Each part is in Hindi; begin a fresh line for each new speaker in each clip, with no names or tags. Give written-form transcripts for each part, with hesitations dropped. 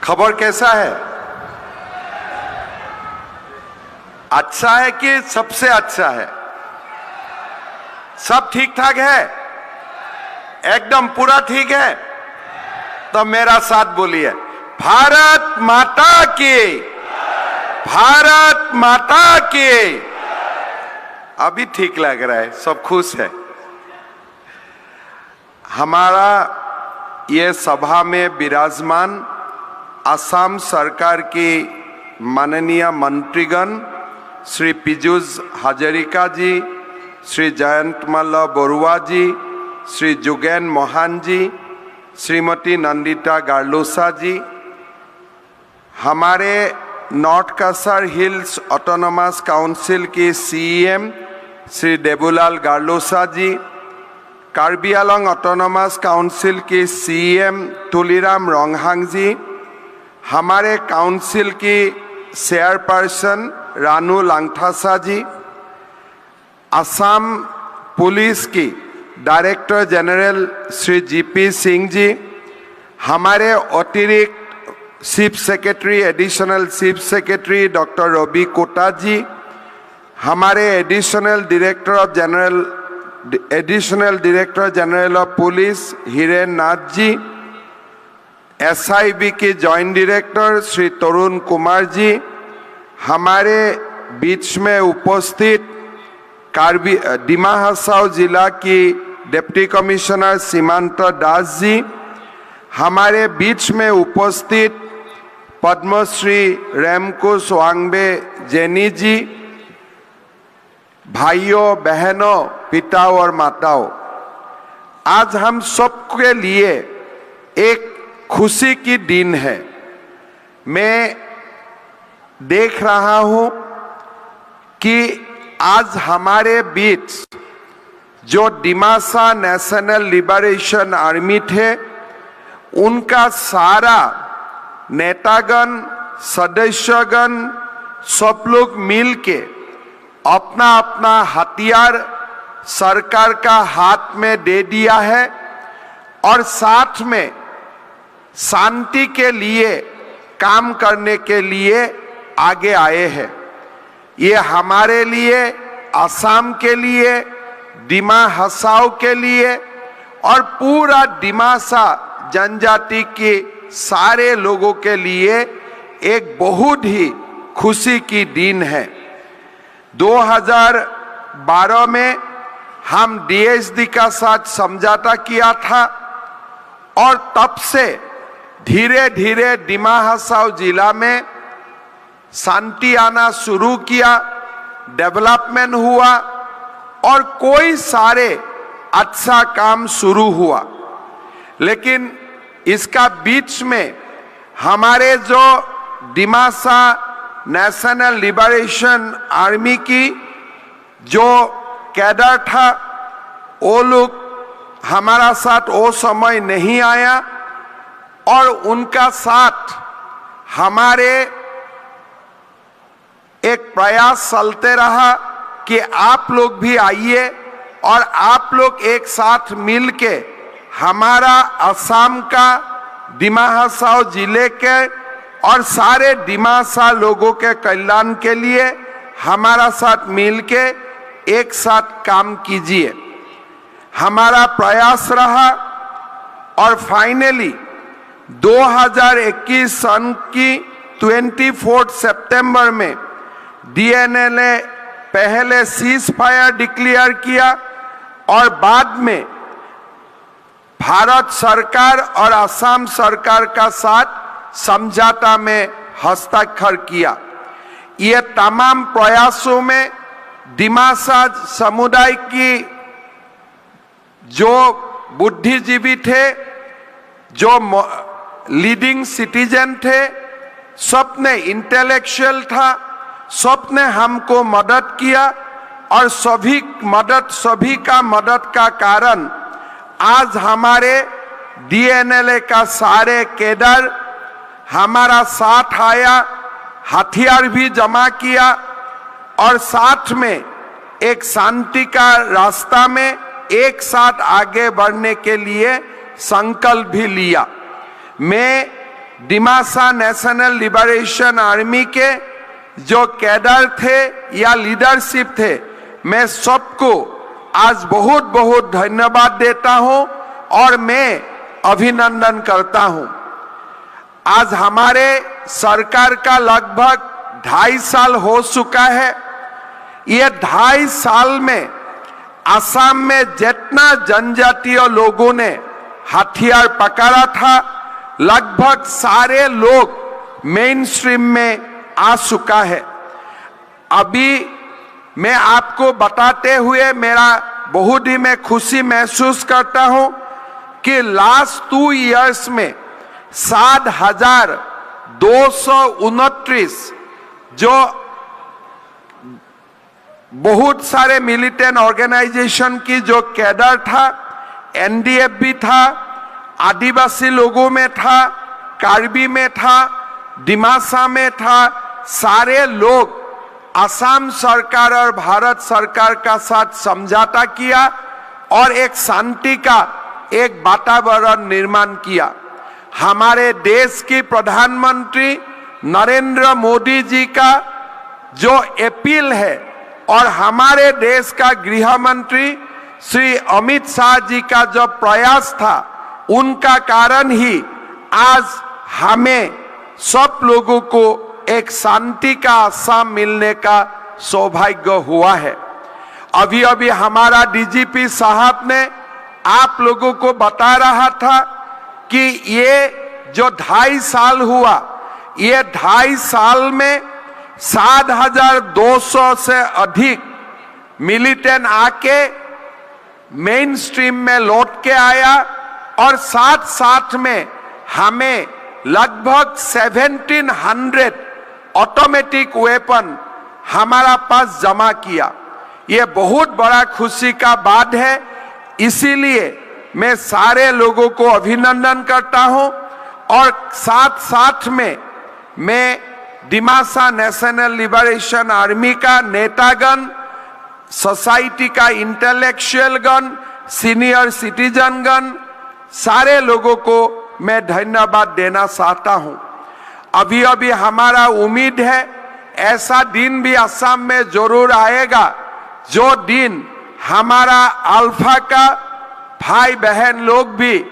खबर कैसा है? अच्छा है कि सबसे अच्छा है? सब ठीक ठाक है? एकदम पूरा ठीक है? तो मेरा साथ बोलिए, भारत माता की, भारत माता की। अभी ठीक लग रहा है, सब खुश है। हमारा ये सभा में विराजमान असम सरकार की माननीय मंत्रीगण श्री पीयूष हजारिका जी, श्री जयंत मल्ल बरुआ जी, श्री जुगेन मोहन जी, श्रीमती नंदिता गार्लोसा जी, हमारे north Cachar hills autonomous council की CM Shri Debulal Garlosa ji, Karbi Anglong autonomous council की सीएम तुलिराम रोंगहांग जी, हमारे काउंसिल की चेयरपर्सन रानू लांगथासा जी, असम पुलिस की director general Shri GP Singh ji, हमारे अतिरिक्त chief secretary additional chief secretary doctor Ravi Kota ji, हमारे additional director general of police Hiren Nath ji, SIB के जॉइंट डायरेक्टर श्री तरुण कुमार जी, हमारे बीच में उपस्थित डिमा हासाओ जिला की डिप्टी कमिश्नर सीमांत दास जी, हमारे बीच में उपस्थित पद्मश्री रेमकुश वांगबे जेनी जी, भाइयों बहनों पिताओं और माताओं, आज हम सबके लिए एक खुशी की दिन है। मैं देख रहा हूं कि आज हमारे बीच जो डिमासा नेशनल लिबरेशन आर्मी थे, उनका सारा नेतागण सदस्यगण सब लोग मिलके अपना अपना हथियार सरकार का हाथ में दे दिया है और साथ में शांति के लिए काम करने के लिए आगे आए हैं। ये हमारे लिए, असम के लिए, डिमा हासाओ के लिए और पूरा डिमासा जनजाति के सारे लोगों के लिए एक बहुत ही खुशी की दिन है। 2012 में हम डीएसडी का साथ समझौता किया था और तब से धीरे धीरे डिमा हासाओ जिला में शांति आना शुरू किया, डेवलपमेंट हुआ और कोई सारे अच्छा काम शुरू हुआ। लेकिन इसका बीच में हमारे जो डिमासा नेशनल लिबरेशन आर्मी की जो कैडर था, वो लोग हमारा साथ वो समय नहीं आया और उनका साथ हमारे एक प्रयास चलते रहा कि आप लोग भी आइए और आप लोग एक साथ मिलके हमारा असम का डिमा हासाओ जिले के और सारे डिमासा लोगों के कल्याण के लिए हमारा साथ मिलके एक साथ काम कीजिए। हमारा प्रयास रहा और फाइनली 2021 सन की 24 सितंबर में डीएनएलए पहले सीज फायर डिक्लेयर किया और बाद में भारत सरकार और असम सरकार का साथ समझौता में हस्ताक्षर किया। ये तमाम प्रयासों में डिमासा समुदाय की जो बुद्धिजीवी थे, जो लीडिंग सिटीजन थे, सबने इंटेलेक्चुअल था, सबने हमको मदद किया और सभी का मदद का कारण आज हमारे डीएनएलए का सारे कैडर हमारा साथ आया, हथियार भी जमा किया और साथ में एक शांति का रास्ता में एक साथ आगे बढ़ने के लिए संकल्प भी लिया। मैं डिमासा नेशनल लिबरेशन आर्मी के जो कैडर थे या लीडरशिप थे, मैं सबको आज बहुत बहुत धन्यवाद देता हूं और मैं अभिनंदन करता हूं। आज हमारे सरकार का लगभग 2.5 साल हो चुका है। ये 2.5 साल में असम में जितना जनजातीय लोगों ने हथियार पकड़ा था, लगभग सारे लोग मेन स्ट्रीम में आ चुका है। अभी मैं आपको बताते हुए मेरा बहुत ही मैं खुशी महसूस करता हूं कि लास्ट 2 इयर्स में 7,229 जो बहुत सारे मिलिटेंट ऑर्गेनाइजेशन की जो कैडर था, एनडीएफ भी था, आदिवासी लोगों में था, कार्बी में था, डिमासा में था, सारे लोग असम सरकार और भारत सरकार का साथ समझौता किया और एक शांति का एक वातावरण निर्माण किया। हमारे देश की प्रधानमंत्री नरेंद्र मोदी जी का जो अपील है और हमारे देश का गृह मंत्री श्री अमित शाह जी का जो प्रयास था, उनका कारण ही आज हमें सब लोगों को एक शांति का आसाम मिलने का सौभाग्य हुआ है। अभी अभी हमारा डीजीपी साहब ने आप लोगों को बता रहा था कि ये जो 2.5 साल हुआ, ये 2.5 साल में 7,200 से अधिक मिलिटेंट आके मेन स्ट्रीम में लौट के आया और साथ साथ में हमें लगभग 1700 ऑटोमेटिक वेपन हमारा पास जमा किया। ये बहुत बड़ा खुशी का बात है। इसीलिए मैं सारे लोगों को अभिनंदन करता हूं और साथ साथ में मैं डिमासा नेशनल लिबरेशन आर्मी का नेतागण, सोसाइटी का इंटेलेक्चुअल गण, सीनियर सिटीजन गण, सारे लोगों को मैं धन्यवाद देना चाहता हूं। अभी अभी हमारा उम्मीद है ऐसा दिन भी असम में जरूर आएगा, जो दिन हमारा अल्फा का भाई बहन लोग भी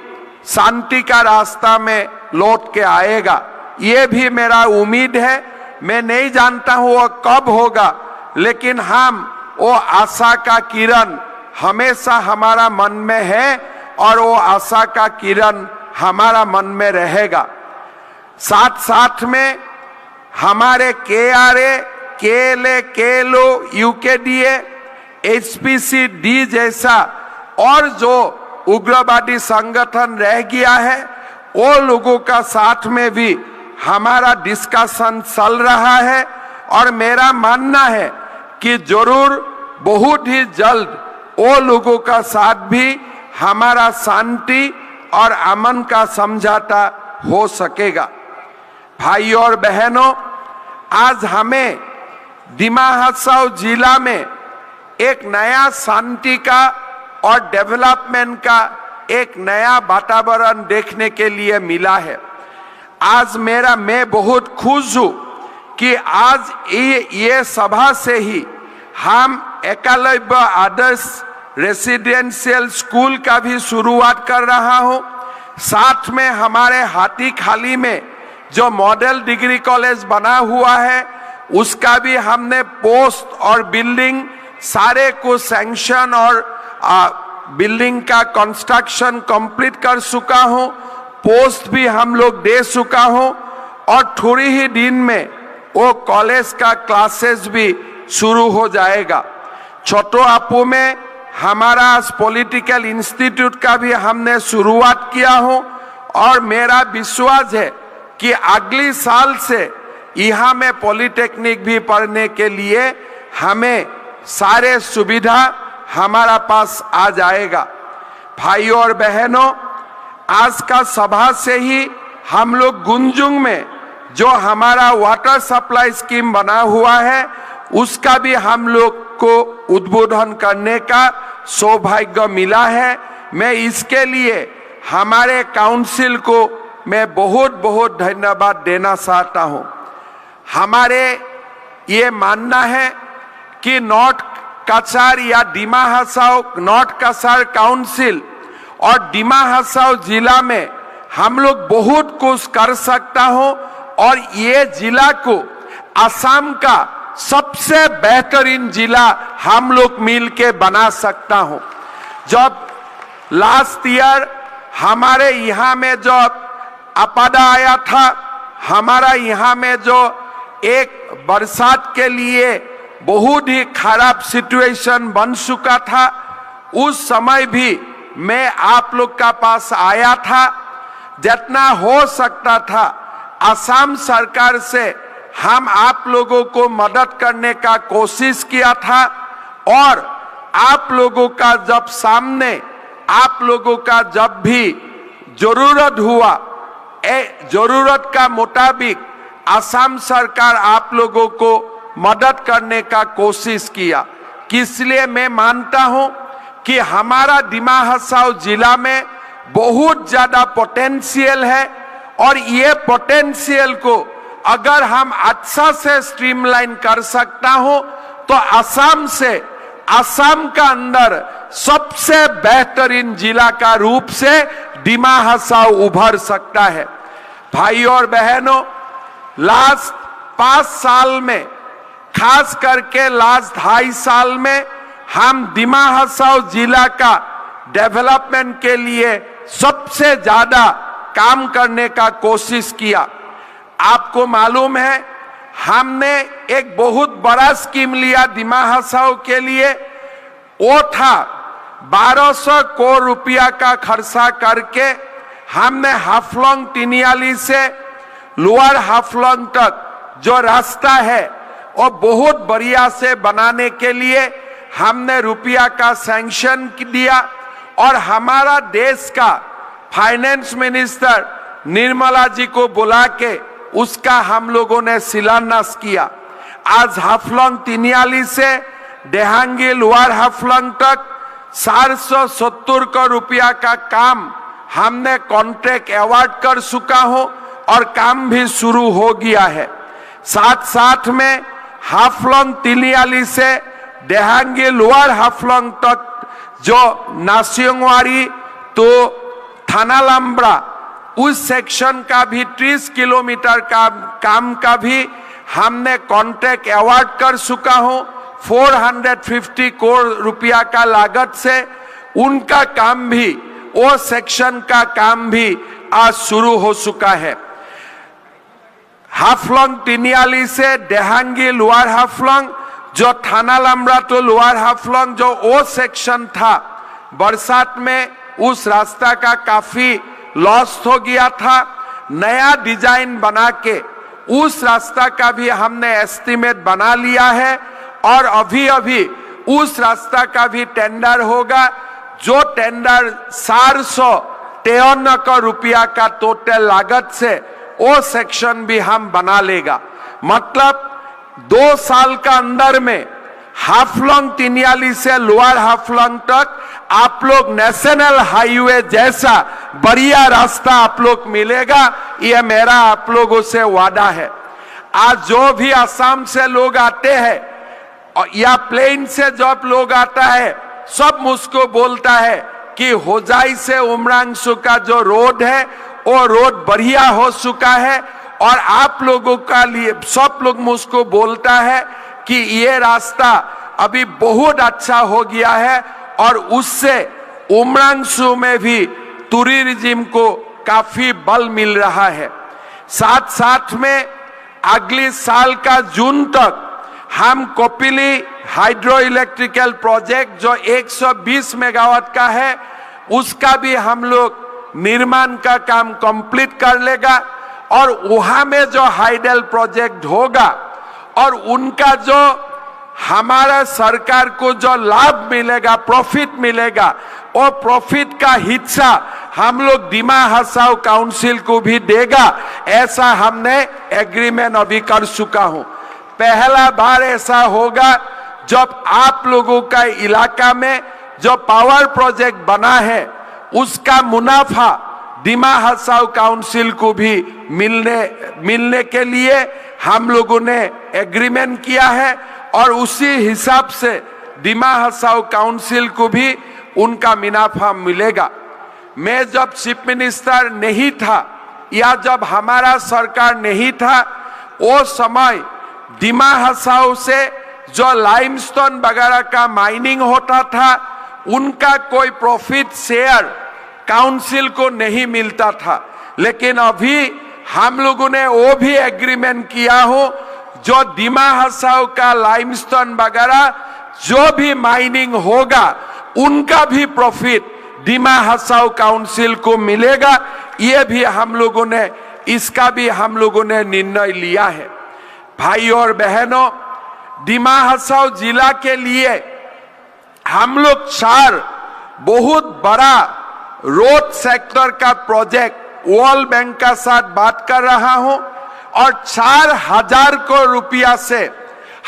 शांति का रास्ता में लौट के आएगा। ये भी मेरा उम्मीद है। मैं नहीं जानता हूं वो कब होगा, लेकिन हम वो आशा का किरण हमेशा हमारा मन में है और वो आशा का किरण हमारा मन में रहेगा। साथ साथ में हमारे KRA, KLA, KLO, UKDA, HPCD जैसा और जो उग्रवादी संगठन रह गया है, वो लोगों का साथ में भी हमारा डिस्कशन चल रहा है और मेरा मानना है कि जरूर बहुत ही जल्द वो लोगों का साथ भी हमारा शांति और अमन का समझौता हो सकेगा। भाइयों और बहनों, आज हमें दिमा हसाओ जिला में एक नया शांति का और डेवलपमेंट का एक नया वातावरण देखने के लिए मिला है। आज मैं बहुत खुश हूं कि आज ये सभा से ही हम एकलव्य आदर्श रेसिडेंशियल स्कूल का भी शुरुआत कर रहा हूं। साथ में हमारे हाथीखाली में जो मॉडल डिग्री कॉलेज बना हुआ है, उसका भी हमने पोस्ट और बिल्डिंग सारे को सैंक्शन और बिल्डिंग का कंस्ट्रक्शन कंप्लीट कर चुका हूं। पोस्ट भी हम लोग दे चुका हूं और थोड़ी ही दिन में वो कॉलेज का क्लासेस भी शुरू हो जाएगा। छोटो आपू में हमारा पॉलिटिकल इंस्टीट्यूट का भी हमने शुरुआत किया हो और मेरा विश्वास है कि अगली साल से यहाँ में पॉलिटेक्निक भी पढ़ने के लिए हमें सारे सुविधा हमारा पास आ जाएगा। भाइयों और बहनों, आज का सभा से ही हम लोग गुंजुंग में जो हमारा वाटर सप्लाई स्कीम बना हुआ है, उसका भी हम लोग को उद्बोधन करने का सौभाग्य मिला है। मैं इसके लिए हमारे काउंसिल को मैं बहुत बहुत धन्यवाद देना चाहता हूं। हमारे ये मानना है कि नॉर्थ कछार या डिमा हासाओ नॉर्थ कछार काउंसिल और डिमा हासाओ जिला में हम लोग बहुत कुछ कर सकता हूं और ये जिला को असम का सबसे बेहतरीन जिला हम लोग मिलके बना सकता हूं। जब लास्ट ईयर हमारे यहाँ में जो आपदा आया था, हमारा यहाँ में जो एक बरसात के लिए बहुत ही खराब सिचुएशन बन चुका था, उस समय भी मैं आप लोग का पास आया था। जितना हो सकता था असम सरकार से हम आप लोगों को मदद करने का कोशिश किया था और आप लोगों का जब सामने आप लोगों का जब भी जरूरत हुआ, जरूरत का मुताबिक असम सरकार आप लोगों को मदद करने का कोशिश किया। इसलिए मैं मानता हूं कि हमारा डिमा हासाओ जिला में बहुत ज्यादा पोटेंशियल है और ये पोटेंशियल को अगर हम अच्छा से स्ट्रीमलाइन कर सकता हूं तो असम का अंदर सबसे बेहतरीन जिला का रूप से डिमा हासाओ उभर सकता है। भाई और बहनों, लास्ट 5 साल में, खास करके लास्ट 2.5 साल में हम डिमा हासाओ जिला का डेवलपमेंट के लिए सबसे ज्यादा काम करने का कोशिश किया। आपको मालूम है हमने एक बहुत बड़ा स्कीम लिया डिमा हासाओ के लिए, वो था 1200 करोड़ रुपया का खर्चा करके हमने हाफलोंग तिनियाली से लोअर हाफलोंग तक जो रास्ता है वो बहुत बढ़िया से बनाने के लिए हमने रुपया का सैंक्शन दिया और हमारा देश का फाइनेंस मिनिस्टर निर्मला जी को बुला के उसका हम लोगों ने शिलान्यास किया। आज हाफलोंग तिनियाली से देहांगी लोअर हाफलोंग तक 470 करोड़ रुपया का काम हमने कॉन्ट्रैक्ट अवार्ड कर चुका हूं और काम भी शुरू हो गया है। साथ साथ में हाफलोंग तिनियाली से देहांगी लोअर हाफलोंग तक जो नासियोंगवाड़ी तो थाना लंबड़ा उस सेक्शन का भी 30 किलोमीटर का काम का भी हमने कॉन्ट्रैक्ट अवार्ड कर चुका हूं 450 करोड़ रुपया का लागत से। उनका काम भी, वो सेक्शन का काम भी आज शुरू हो चुका है। हाफलोंग तिनियाली से देहांगी लोअर हाफलोंग जो थाना लंबड़ा तो लोअर हाफलोंग जो वो सेक्शन था, बरसात में उस रास्ता का काफी लॉस हो गया था। नया डिजाइन बना के उस रास्ता का भी हमने एस्टीमेट बना लिया है और अभी अभी उस रास्ता का भी टेंडर होगा, जो टेंडर 453 करोड़ रुपया का टोटल लागत से वो सेक्शन भी हम बना लेगा। मतलब 2 साल का अंदर में हाफलोंग तिनियाली से लोअर हाफलोंग तक आप लोग नेशनल हाईवे जैसा बढ़िया रास्ता आप लोग मिलेगा, यह मेरा आप लोगों से वादा है। आज जो भी असम से लोग आते हैं या प्लेन से जब लोग आता है, सब मुझको बोलता है कि होजाई से उमरांगसू का जो रोड है वो रोड बढ़िया हो चुका है और आप लोगों का लिए सब लोग मुझको बोलता है कि ये रास्ता अभी बहुत अच्छा हो गया है और उससे उमरांगसू में भी टूरिज्म को काफी बल मिल रहा है। साथ साथ में अगले साल का जून तक हम कोपिली हाइड्रो इलेक्ट्रिकल प्रोजेक्ट जो 120 मेगावाट का है, उसका भी हम लोग निर्माण का काम कंप्लीट कर लेगा और वहां में जो हाइडल प्रोजेक्ट होगा और उनका जो हमारा सरकार को जो लाभ मिलेगा, प्रॉफिट मिलेगा, और प्रॉफिट का हिस्सा हम लोग डिमा हासाओ काउंसिल को भी देगा। ऐसा हमने एग्रीमेंट अभी कर चुका हूं। पहला बार ऐसा होगा जब आप लोगों का इलाका में जो पावर प्रोजेक्ट बना है उसका मुनाफा दिमा हसाओ काउंसिल को भी मिलने के लिए हम लोगों ने एग्रीमेंट किया है और उसी हिसाब से दिमा हसाओ काउंसिल को भी उनका मुनाफा मिलेगा। मैं जब चीफ मिनिस्टर नहीं था या जब हमारा सरकार नहीं था, वो समय दिमा हसाओ से जो लाइमस्टोन वगैरह का माइनिंग होता था, उनका कोई प्रॉफिट शेयर काउंसिल को नहीं मिलता था। लेकिन अभी हम लोगों ने वो भी एग्रीमेंट किया हो, जो दिमा हसाओ का लाइमस्टोन वगैरह जो भी माइनिंग होगा, उनका भी प्रॉफिट दिमा हसाओ काउंसिल को मिलेगा। ये भी हम लोगों ने, इसका भी हम लोगों ने निर्णय लिया है। भाई और बहनों, दिमा हसाओ जिला के लिए हम लोग 4 बहुत बड़ा रोड सेक्टर का प्रोजेक्ट वर्ल्ड बैंक का साथ बात कर रहा हूं और 4000 करोड़ रुपया से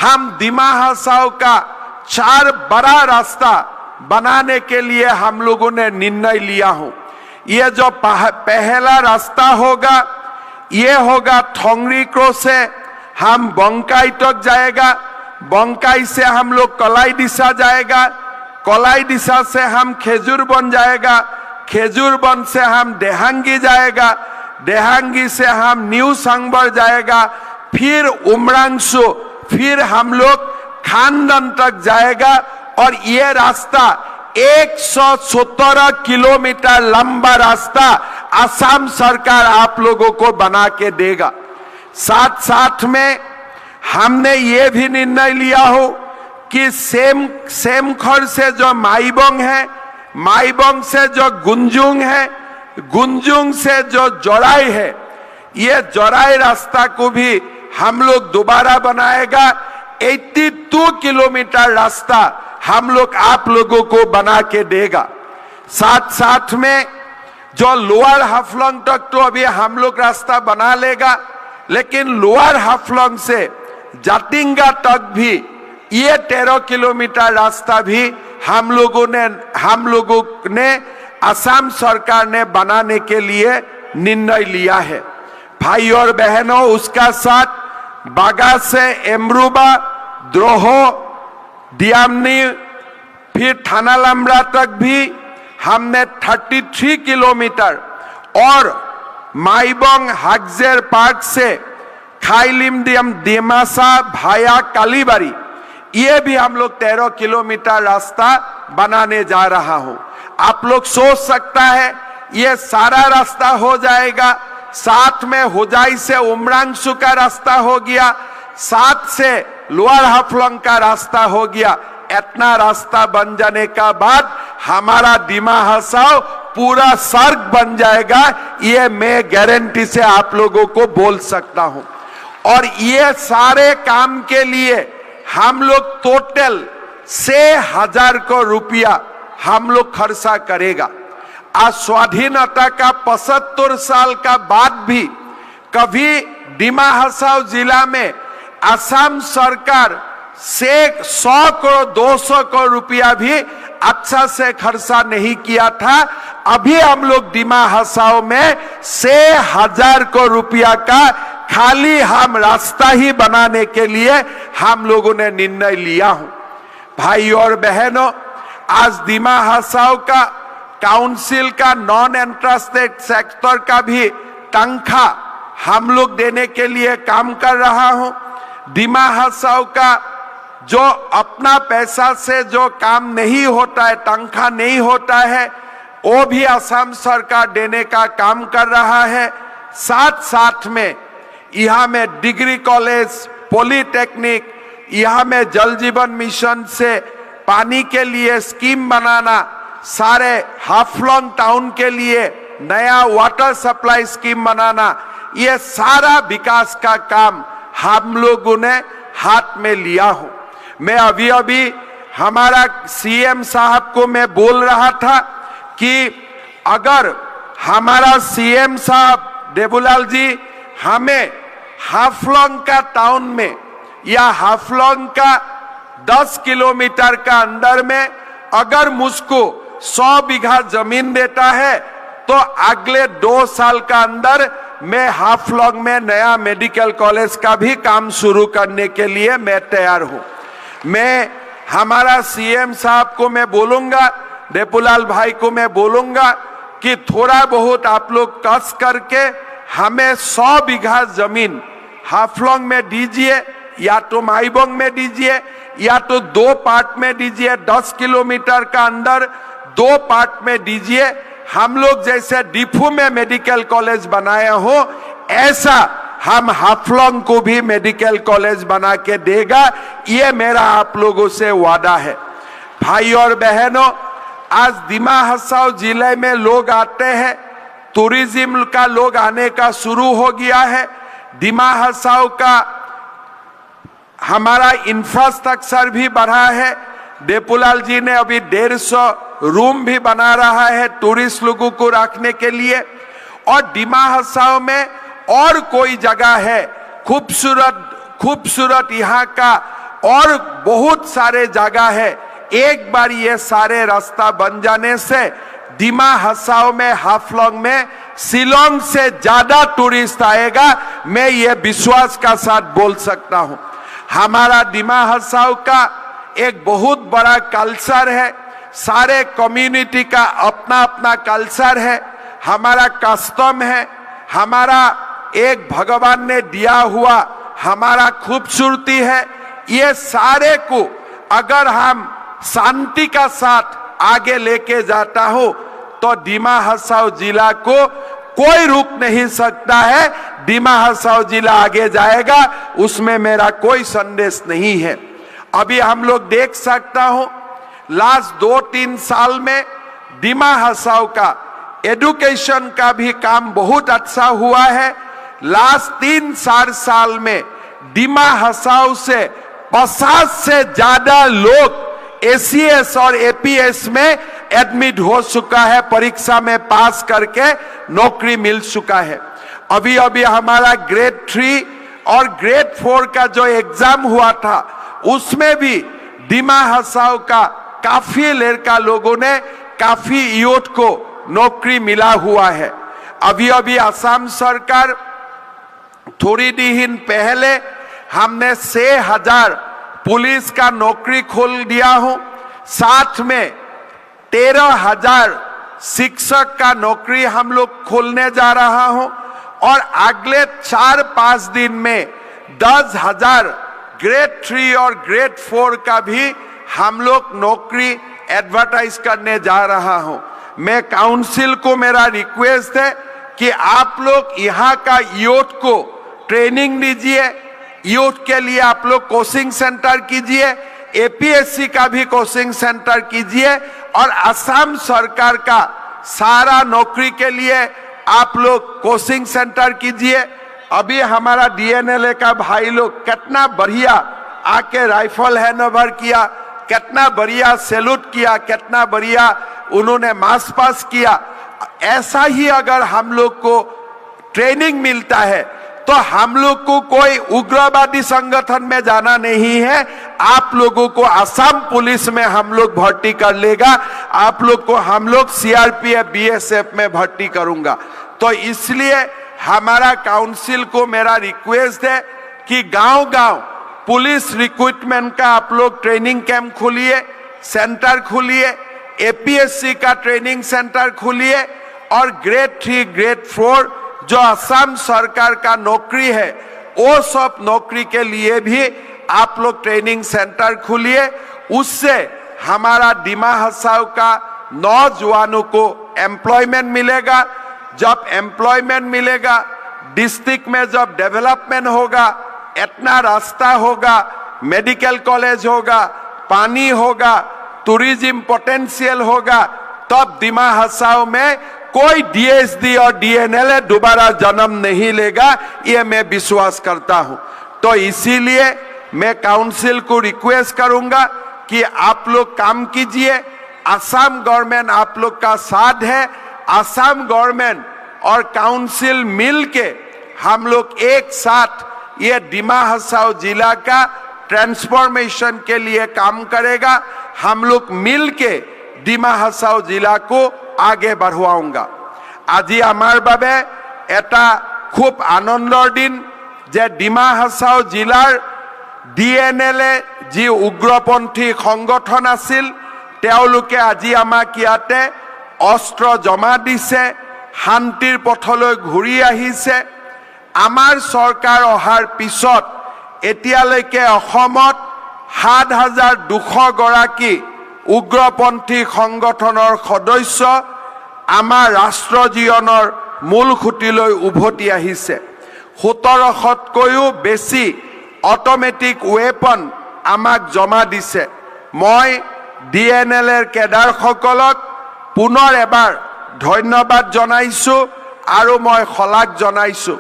हम दिमा हसाओ का 4 बड़ा रास्ता बनाने के लिए हम लोगों ने निर्णय लिया हूं। ये जो पहला रास्ता होगा, ये होगा थोंगरी से हम बंकाई तक जाएगा, बंकाई से हम लोग कलाई दिशा जाएगा, कलाई दिशा से हम खेजूरबन जाएगा, खेजूरबन से हम देहांगी जाएगा, देहांगी से हम न्यू सांगबर जाएगा, फिर उमरांगसू, फिर हम लोग खानदन तक जाएगा। और ये रास्ता 117 किलोमीटर लंबा रास्ता असम सरकार आप लोगों को बना के देगा। साथ साथ में हमने ये भी निर्णय लिया हो कि सेमखर से जो माईबंग है, माईबंग से जो गुंजुंग है, गुंजुंग से जो जोराई है, ये जोराई रास्ता को भी हम लोग दोबारा बनाएगा। 82 किलोमीटर रास्ता हम लोग आप लोगों को बना के देगा। साथ साथ में जो लोअर हाफलोंग तक तो अभी हम लोग रास्ता बना लेगा, लेकिन लोअर हाफलोंग से जातिंगा तक भी ये 13 किलोमीटर रास्ता भी हम लोगों ने असम सरकार ने बनाने के लिए निर्णय लिया है। भाई और बहनों, उसका साथ बागा से एमरूबा, द्रोहो, डियामनी, फिर थाना लमरा तक भी हमने 33 किलोमीटर और माईबंग हागजेर पार्क से खाइलिमडियम दिमासा भाया कालीबारी, ये भी हम लोग 13 किलोमीटर रास्ता बनाने जा रहा हूं। आप लोग सोच सकता है ये सारा रास्ता हो जाएगा, साथ में होजाई से उमरांगसू का रास्ता हो गया, साथ से लोअर हाफलोंग का रास्ता हो गया। इतना रास्ता बन जाने का बाद हमारा दिमा हसाओ पूरा स्वर्ग बन जाएगा, ये मैं गारंटी से आप लोगों को बोल सकता हूं। और ये सारे काम के लिए हम लोग टोटल 6,000 करोड़ रुपया हम लोग खर्चा करेगा। आज स्वाधीनता का 75 साल का बाद भी कभी दिमा हसाओ जिला में असम सरकार से 100 करोड़ 200 करोड़ रुपया भी अच्छा से खर्चा नहीं किया था। अभी हम लोग दिमा हसाओ में 6,000 करोड़ रुपया का खाली हम रास्ता ही बनाने के लिए हम लोगों ने निर्णय लिया हूं। भाई और बहनों, आज दिमा हसाओ का काउंसिल का नॉन इंटरेस्टेड सेक्टर का भी तनख्वाह हम लोग देने के लिए काम कर रहा हूं। दिमा हसाओ का जो अपना पैसा से जो काम नहीं होता है, तनख्वाह नहीं होता है, वो भी असम सरकार देने का काम कर रहा है। साथ साथ में यहाँ में डिग्री कॉलेज, पॉलिटेक्निक, यहाँ में जल जीवन मिशन से पानी के लिए स्कीम बनाना, सारे हाफलोंग टाउन के लिए नया वाटर सप्लाई स्कीम बनाना, ये सारा विकास का काम हम लोगों ने हाथ में लिया हो। मैं अभी हमारा सीएम साहब को मैं बोल रहा था कि अगर हमारा सीएम साहब देबूलाल जी हमें हाफलोंग का टाउन में या हाफलोंग का 10 किलोमीटर का अंदर में अगर मुझको 100 बीघा जमीन देता है तो अगले 2 साल का अंदर मैं हाफलॉन्ग में नया मेडिकल कॉलेज का भी काम शुरू करने के लिए मैं तैयार हूं। मैं हमारा सीएम साहब को मैं बोलूंगा, देपुलाल भाई को मैं बोलूंगा कि थोड़ा बहुत आप लोग कस करके हमें 100 बीघा जमीन हाफलॉन्ग में दीजिए, या तो माईबोंग में दीजिए, या तो 2 पार्ट में दीजिए, 10 किलोमीटर का अंदर 2 पार्ट में दीजिए। हम लोग जैसे डिफू में मेडिकल कॉलेज बनाया हो, ऐसा हम हाफलॉन्ग को भी मेडिकल कॉलेज बना के देगा, ये मेरा आप लोगों से वादा है। भाई और बहनों, आज दिमा हसाओ जिले में लोग आते हैं, टूरिज्म का लोग आने का शुरू हो गया है। दिमा हसाओ का हमारा इंफ्रास्ट्रक्चर भी बढ़ा है। देपुलाल जी ने अभी 150 रूम भी बना रहा है टूरिस्ट लोगों को रखने के लिए। और दिमा हसाओ में और कोई जगह है खूबसूरत यहाँ का, और बहुत सारे जगह है। एक बार ये सारे रास्ता बन जाने से दिमा हसाओ में, हाफलॉन्ग में शिलोंग से ज्यादा टूरिस्ट आएगा, मैं ये विश्वास का साथ बोल सकता हूं। हमारा दिमा हसाओ का एक बहुत बड़ा कल्चर है, सारे कम्युनिटी का अपना अपना कल्चर है, हमारा कस्टम है, हमारा एक भगवान ने दिया हुआ हमारा खूबसूरती है। ये सारे को अगर हम शांति का साथ आगे लेके जाता हो तो दिमा हसाओ जिला को कोई रोक नहीं सकता है। दिमा हसाओ जिला आगे जाएगा, उसमें मेरा कोई संदेश नहीं है। अभी हम लोग देख सकता हूं, लास्ट 2-3 साल में दिमा हसाओ का एजुकेशन का भी काम बहुत अच्छा हुआ है। लास्ट 3-4 साल में दिमा हसाओ से 50 से ज्यादा लोग एसीएस और एपीएस में एडमिट हो चुका है, परीक्षा में पास करके नौकरी मिल चुका है। अभी अभी हमारा ग्रेड 3 और ग्रेड 4 का जो एग्जाम हुआ था, उसमें भी दिमा हसाओ का काफी लड़का लोगों ने, काफी यूथ को नौकरी मिला हुआ है। अभी अभी असम सरकार थोड़ी दिन पहले हमने 6,000 पुलिस का नौकरी खोल दिया हूं, साथ में 13,000 शिक्षक का नौकरी हम लोग खोलने जा रहा हूं, और अगले 4-5 दिन में 10,000 ग्रेड 3 और ग्रेड 4 का भी हम लोग नौकरी एडवर्टाइज करने जा रहा हूं। मैं काउंसिल को मेरा रिक्वेस्ट है कि आप लोग यहाँ का यूथ को ट्रेनिंग दीजिए, यूथ के लिए आप लोग कोचिंग सेंटर कीजिए, एपीएससी का भी कोचिंग सेंटर कीजिए, और असम सरकार का सारा नौकरी के लिए आप लोग कोचिंग सेंटर कीजिए। अभी हमारा डीएनएलए का भाई लोग कितना बढ़िया आके राइफल हैंडओवर किया, कितना बढ़िया सैल्यूट किया, कितना बढ़िया उन्होंने मार्च पास किया। ऐसा ही अगर हम लोग को ट्रेनिंग मिलता है तो हम लोग को कोई उग्रवादी संगठन में जाना नहीं है। आप लोगों को असम पुलिस में हम लोग भर्ती कर लेगा, आप लोग को हम लोग सीआरपीएफ बीएसएफ में भर्ती करूंगा। तो इसलिए हमारा काउंसिल को मेरा रिक्वेस्ट है कि गांव-गांव पुलिस रिक्रूटमेंट का आप लोग ट्रेनिंग कैंप खोलिए, सेंटर खोलिए, एपीएससी का ट्रेनिंग सेंटर खोलिए, और ग्रेड 3 ग्रेड 4 जो असम सरकार का नौकरी है, वो सब नौकरी के लिए भी आप लोग ट्रेनिंग सेंटर खोलिए। उससे हमारा दिमा हसाओ का नौजवानों को एम्प्लॉयमेंट मिलेगा। जब एम्प्लॉयमेंट मिलेगा, डिस्ट्रिक्ट में जब डेवलपमेंट होगा, इतना रास्ता होगा, मेडिकल कॉलेज होगा, पानी होगा, टूरिज्म पोटेंशियल होगा, तब दिमा हसाओ में कोई डीएसडी और डीएनएलए दोबारा जन्म नहीं लेगा, ये मैं विश्वास करता हूं। तो इसीलिए मैं काउंसिल को रिक्वेस्ट करूंगा कि आप लोग काम कीजिए। असम गवर्नमेंट आप लोग का साथ है। असम गवर्नमेंट और काउंसिल मिलके हम लोग एक साथ ये दिमा हसाओ जिला का ट्रांसफॉर्मेशन के लिए काम करेगा। हम लोग मिलके दिमा हसाओ जिला को आगे बढ़वाऊंगा। আজি আমাৰ বাবে এটা খুব আনন্দৰ দিন যে ডিমা হাছাও জিলাৰ DNLA যি উগ্ৰপন্থী সংগঠন আছিল তেওঁলোকে আজি আমাক ইয়াতে অস্ত্ৰ জমা দিছে, শান্তিৰ পথলৈ ঘূৰি আহিছে। আমাৰ চৰকাৰ অহাৰ পিছত এতিয়ালৈকে অসমত 7,200 গৰাকী উগ্ৰপন্থী সংগঠনৰ সদস্য আমাৰ ৰাষ্ট্ৰ জীৱনৰ মূল খুঁটিলৈ উভতি আহিছে। 1700তকৈও বেছি অট'মেটিক ৱেপন আমাক জমা দিছে। মই DNLAৰ কেডাৰসকলক পুনৰ এবাৰ ধন্যবাদ জনাইছোঁ আৰু মই শলাগ জনাইছোঁ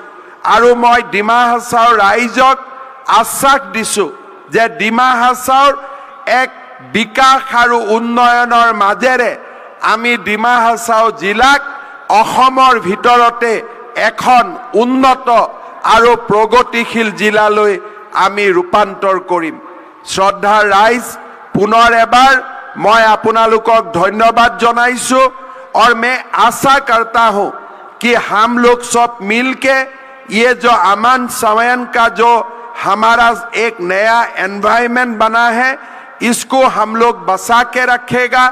আৰু মই ডিমা হাছাওৰ ৰাইজক আশ্বাস দিছোঁ যে ডিমা হাছাওৰ এক বিকাশ আৰু উন্নয়নৰ মাজেৰে আমি ডিমা হাছাও জিলাক অসমৰ ভিতৰতে এখন উন্নত আৰু প্ৰগতিশীল জিলালৈ আমি ৰূপান্তৰ কৰিম। শ্ৰদ্ধাৰ ৰাইজ, পুনৰ এবাৰ मैं आपनालोকক धन्यवाद जनाइছোঁ और मैं आशा करता हूँ कि हम लोग सब मिलके ये जो अमन संयम का जो हमारा एक नया एनवायरनमेंट बना है इसको हम लोग बचा के रखेगा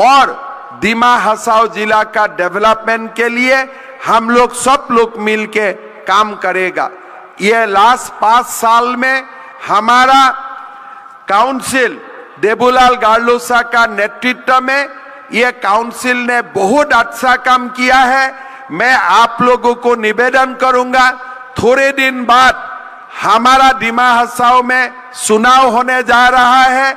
और डिमा हासाओ जिला का डेवलपमेंट के लिए हम लोग सब लोग मिलके काम करेगा। ये लास्ट 5 साल में हमारा काउंसिल देबूलाल गार्लोसा का नेतृत्व में ये काउंसिल ने बहुत अच्छा काम किया है। मैं आप लोगों को निवेदन करूंगा, थोड़े दिन बाद हमारा डिमा हासाओ में चुनाव होने जा रहा है।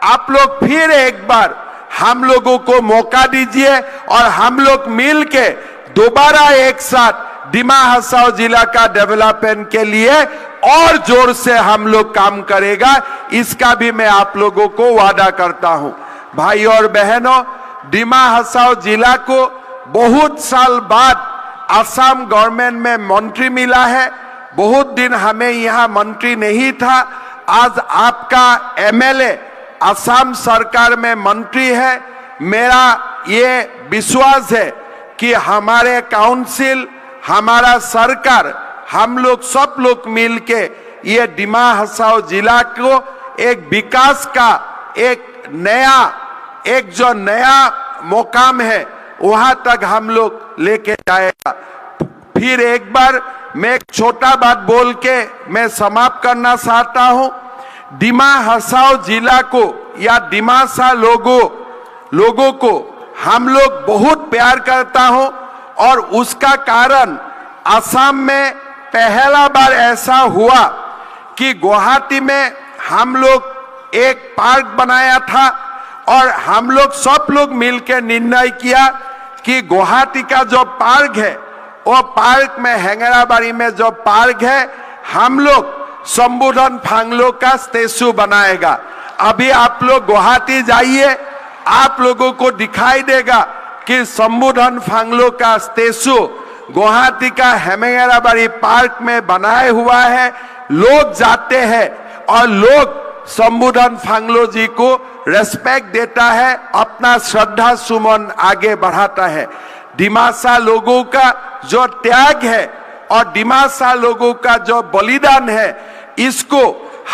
आप लोग फिर एक बार हम लोगों को मौका दीजिए और हम लोग मिलके दोबारा एक साथ डिमा हासाओ जिला का डेवलपमेंट के लिए और जोर से हम लोग काम करेगा, इसका भी मैं आप लोगों को वादा करता हूं। भाई और बहनों, डिमा हासाओ जिला को बहुत साल बाद असम गवर्नमेंट में मंत्री मिला है। बहुत दिन हमें यहाँ मंत्री नहीं था, आज आपका MLA असम सरकार में मंत्री है। मेरा ये विश्वास है कि हमारे काउंसिल, हमारा सरकार, हम लोग सब लोग मिलके ये डिमा हासाओ जिला को एक विकास का एक जो नया मुकाम है वहां तक हम लोग लेके जाएगा। फिर एक बार मैं एक छोटा बात बोल के मैं समाप्त करना चाहता हूं। डिमा हासाओ जिला को या डिमासा लोगों को हम लोग बहुत प्यार करता हूं और उसका कारण असम में पहला बार ऐसा हुआ कि गुवाहाटी में हम लोग एक पार्क बनाया था और हम लोग सब लोग मिलकर निर्णय किया कि गुवाहाटी का जो पार्क है वो पार्क में हेंगराबाड़ी में जो पार्क है हम लोग शंभुधन फांगलो का स्टैचू बनाएगा। अभी आप लोग गुवाहाटी जाइए, आप लोगों को दिखाई देगा कि शंभुधन फांगलो का स्टैचू गुवाहाटी का हेंगराबाड़ी पार्क में बनाए हुआ है। लोग जाते हैं और लोग शंभुधन फांगलो जी को रेस्पेक्ट देता है, अपना श्रद्धा सुमन आगे बढ़ाता है। डिमासा लोगों का जो त्याग है और डिमासा लोगों का जो बलिदान है इसको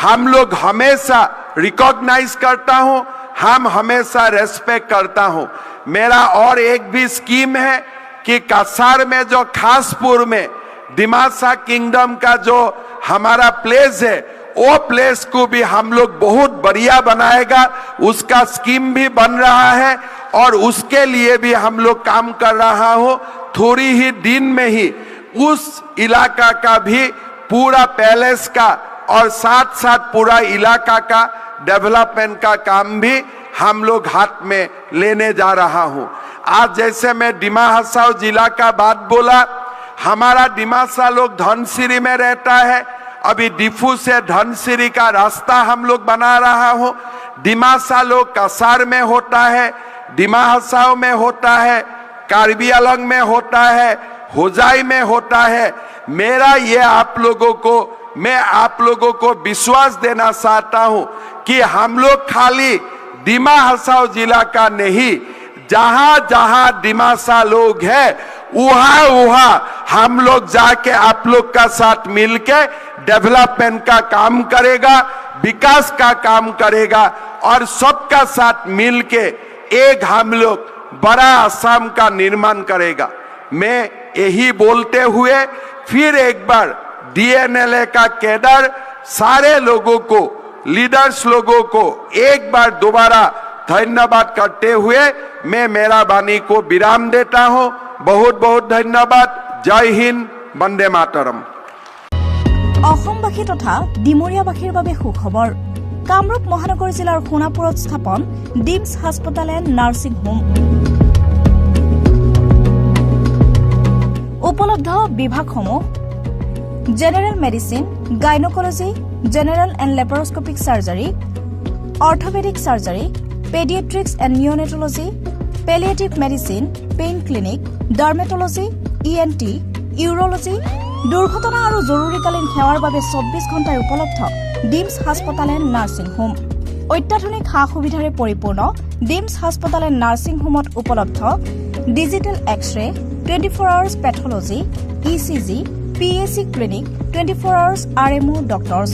हम लोग हमेशा रिकॉग्नाइज करता हूं, हम हमेशा रेस्पेक्ट करता हूं। मेरा और एक भी स्कीम है कि कसार में जो खासपुर में डिमासा किंगडम का जो हमारा प्लेस है वो प्लेस को भी हम लोग बहुत बढ़िया बनाएगा। उसका स्कीम भी बन रहा है और उसके लिए भी हम लोग काम कर रहा हो। थोड़ी ही दिन में ही उस इलाका का भी पूरा पैलेस का और साथ साथ पूरा इलाका का डेवलपमेंट का काम भी हम लोग हाथ में लेने जा रहा हूं। आज जैसे मैं डिमा हासाओ जिला का बात बोला, हमारा डिमासा लोग धनसिरी में रहता है। अभी डिफू से धनसिरी का रास्ता हम लोग बना रहा हूं। डिमासा लोग कसार में होता है, डिमा हासाओ में होता है, कार्बी आंलंग में होता है, होजाई में होता है। मेरा ये मैं आप लोगों को विश्वास देना चाहता हूं कि हम लोग खाली डिमा हासाओ जिला का नहीं, जहां जहां डिमासा लोग हैं वहां हम लोग जाके आप लोग का साथ मिलके डेवलपमेंट का काम करेगा, विकास का काम करेगा और सबका साथ मिलके एक हम लोग बड़ा असम का निर्माण करेगा। मैं यही बोलते हुए फिर एक बार डीएनएलए का कैडर सारे लोगों को, लीडर्स लोगों को एक बार दोबारा धन्यवाद करते हुए मैं मेरा वाणी को विराम देता हूं। बहुत बहुत धन्यवाद। जय हिंद, वंदे मातरम।
অসমবাসী তথা ডিমৰীয়াবাসীৰ বাবে সুখবৰ। কামৰূপ মহানগৰ জিলাৰ সোণাপুৰত স্থাপন ডিমছ হাস্পতাল এণ্ড নাৰ্ছিং হোম। উপলব্ধ বিভাগসমূহ general medicine, gynaecology, general and laparoscopic surgery, orthopaedic surgery, paediatrics and neonatology, palliative medicine, pain clinic, dermatology, ENT, urology, দুৰ্ঘটনা আৰু জৰুৰীকালীন সেৱাৰ বাবে 24 ঘণ্টাই উপলব্ধ ডিমছ হাস্পতাল এণ্ড নাৰ্ছিং হোম। অত্যাধুনিক সা সুবিধাৰে পৰিপূৰ্ণ ডিমছ হাস্পতাল এণ্ড নাৰ্ছিং হোমত উপলব্ধ digital X ray, 24 hours pathology, ECG, PAC clinic, 24 hours RMO doctors.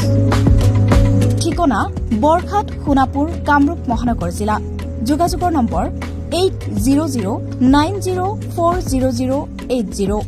ঠিকনা বৰঘাট, সোণাপুৰ, কামৰূপ মহানগৰ জিলা। যোগাযোগৰ নম্বৰ 8009040080।